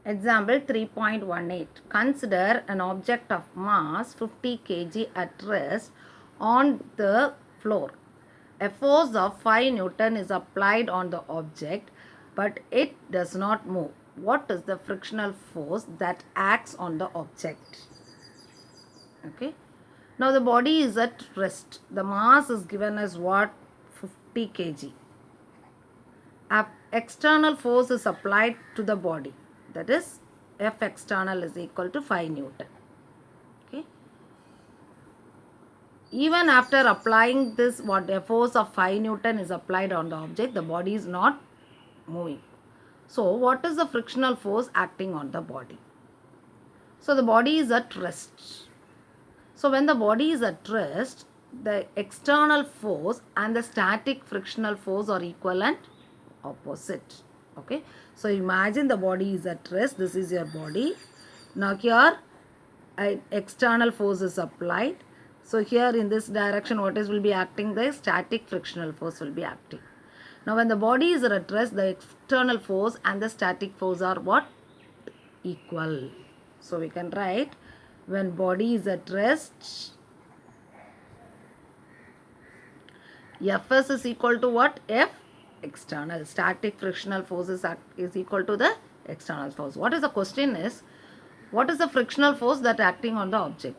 Example 3.18. Consider an object of mass 50 kg at rest on the floor. A force of 5 Newton is applied on the object, but it does not move. What is the frictional force that acts on the object? Okay. Now the body is at rest. The mass is given as what? 50 kg. External force is applied to the body. That is F external is equal to 5 Newton. Okay. Even after applying this, what a force of 5 Newton is applied on the object, the body is not moving. So what is the frictional force acting on the body? So the body is at rest. So when the body is at rest, the external force and the static frictional force are equal and opposite. Okay. So imagine the body is at rest. This is your body. Now here external force is applied. So here in this direction what is will be acting? The static frictional force will be acting. Now when the body is at rest, the external force and the static force are what? Equal. So we can write when body is at rest, Fs is equal to what? F external. Static frictional force is equal to the external force. What is the question is, what is the frictional force that acting on the object?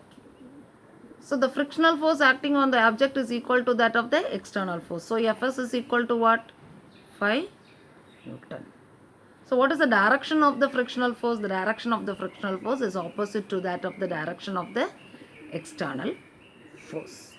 So the frictional force acting on the object is equal to that of the external force. So Fs is equal to what? 5 Newton. So what is the direction of the frictional force? The direction of the frictional force is opposite to that of the direction of the external force.